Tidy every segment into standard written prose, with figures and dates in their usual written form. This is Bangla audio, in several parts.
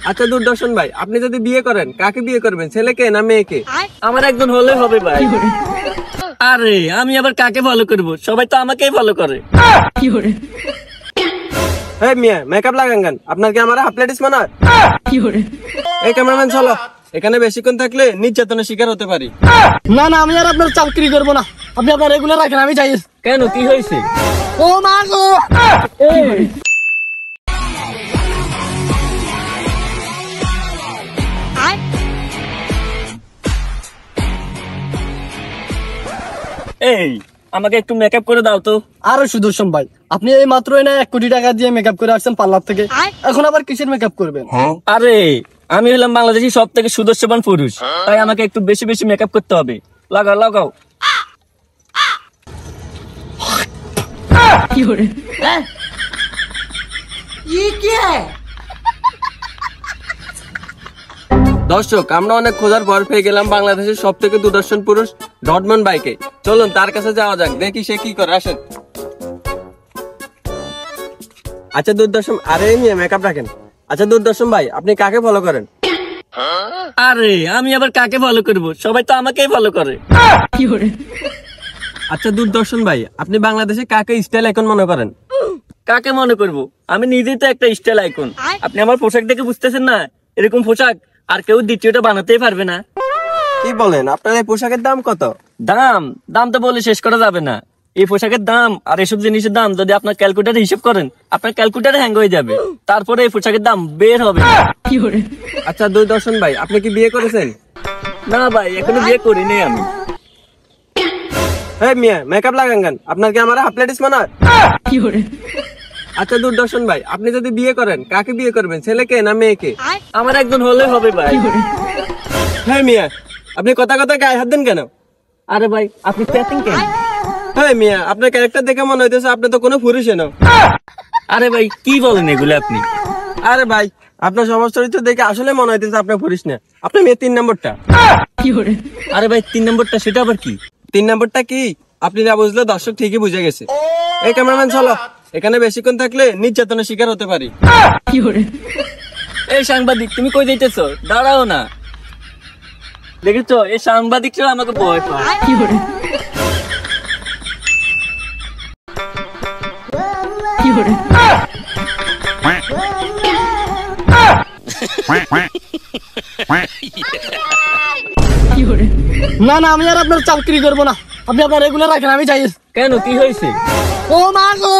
আচ্ছা দূরদর্শন ভাই, আপনি যদি বিয়ে করেন কাকে বিয়ে করবেন, ছেলেকে না মেয়েকে? আমার একজন হলে হবে ভাই। আরে আমি আবার কাকে ফলো করব, সবাই তো আমাকেই ফলো করে। এই মিয়া মেকআপ লাগান কেন? আপনার কি আমার হাফ লেডিস মনে হয়? এই ক্যামেরাম্যান চলো, এখানে বেশিক্ষণ থাকলে নির্যাতনের শিকার হতে পারি। না না, আমি আর আপনার চাকরি করবো না, আপনি আপনার রেগুলার রাখেন, আমি চাই। কেন, কি হয়েছে? ও মা গো! এই আমাকে একটু মেকআপ করে দাও তো। আরে সুদর্শন ভাই, আপনি এই মাত্রই না 1 কোটি টাকা দিয়ে মেকআপ করে আসছেন পার্লার থেকে, এখন আবার কিসের মেকআপ করবেন? আরে আমি হলাম বাংলাদেশি সব থেকে সুদর্শবান পুরুষ, তাই আমাকে একটু বেশি বেশি মেকআপ করতে হবে। লাগাও লাগাও। দর্শক, আমরা অনেক খোঁজার পর পেয়ে গেলাম বাংলাদেশের সব থেকে দুদর্শন পুরুষ ডটমন ভাইকে। চলুন তার কাছে যাওয়া যাক, দেখি সে কি করে। আসেন। আচ্ছা দূরদর্শন, আরে মিয়া মেকআপ রাখেন। আচ্ছা দূরদর্শন ভাই, আপনি কাকে ফলো করেন? আরে আমি আবার কাকে ফলো করব, সবাই তো আমাকেই ফলো করে। আচ্ছা দূরদর্শন ভাই, আপনি বাংলাদেশে কাকে স্টাইল আইকন মনে করেন? কাকে মনে করব, আমি নিজেই তো একটা স্টাইল আইকন। আপনি আমার পোশাক দেখে বুঝতেছেন না? এরকম পোশাক আর কেউ দ্বিতীয়টা বানাতেই পারবে না। কি বলেন? আপনার এই পোশাকের দাম কত? দাম দাম তো বলে শেষ করা যাবে না। এই পোশাকের দাম আর এসব জিনিসের দাম যদি আপনার ক্যালকুলেটারে হিসাব করেন, আপনার ক্যালকুলেটারে হ্যাং হয়ে যাবে। তারপরে এই পোশাকের দাম বের হবে। আচ্ছা দূরদর্শন ভাই, আপনি কি বিয়ে করেছেন? না ভাই, এখনো বিয়ে করিনি আমি। এই মিয়া মেকআপ লাগান কেন? আপনার কি আমার হাফ লেডিস মনে হয়? আচ্ছা দূরদর্শন ভাই, আপনি যদি বিয়ে করেন কাকে বিয়ে করবেন, ছেলেকে না মেয়েকে? আমার একজন হলে হবে ভাই। হ্যাঁ মিয়া, আপনি কথা কথা গায়ে হাত দেন কেন? আরে ভাই আপনি প্যাটিং কেন? হ্যাঁ মিয়া, আপনার ক্যারেক্টার দেখে মনে হইতেছে আপনি তো কোনো পুরুষই না। আরে ভাই কি বলেন এগুলো আপনি? আরে ভাই, আপনার সমাজ চরিত্র দেখে আসলে মনে হইতেছে আপনি পুরুষ না। আপনি মেয়ে 3 নম্বরটা। আরে ভাই 3 নম্বরটা সেটা আবার কি? 3 নম্বরটা কি আপনি না বুঝলে দর্শক ঠিকই বুঝে গেছে। এই ক্যামেরাম্যান চলো, এখানে বেশিক্ষণ থাকলে নির্যাতনের শিকার হতে পারি। এই সাংবাদিক, তুমি কই যাইতেছো? দাঁড়াও না। দেখেছো, এই সাংবাদিকরা আমাকে ভয় পায়। না না, আমি আর আপনার চাকরি করবো না, আপনি আপনার রেগুলার রাখেন, আমি চাই। কেন, কি হয়েছে? ও মা গো!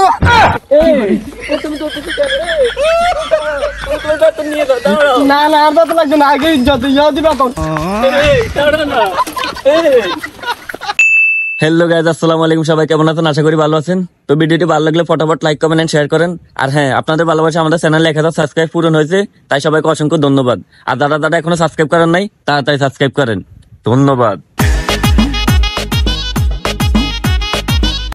না না, আর তো লাগবে না, আগে যত দিবা তো। হ্যালো গাইজ, আসসালামু আলাইকুম। সবাই কেমন আছেন? আশা করি ভালো আছেন। তো ভিডিওটি ভালো লাগলে ফটাফট লাইক কমেন্ট এন্ড শেয়ার করেন। আর হ্যাঁ, আপনাদের ভালোবাসা আমাদের চ্যানেলে 1000 সাবস্ক্রাইব পূরণ হয়েছে, তাই সবাইকে অসংখ্য ধন্যবাদ। আর যারা এখনো সাবস্ক্রাইব করেন নাই, তাড়াতাড়ি সাবস্ক্রাইব করেন। ধন্যবাদ।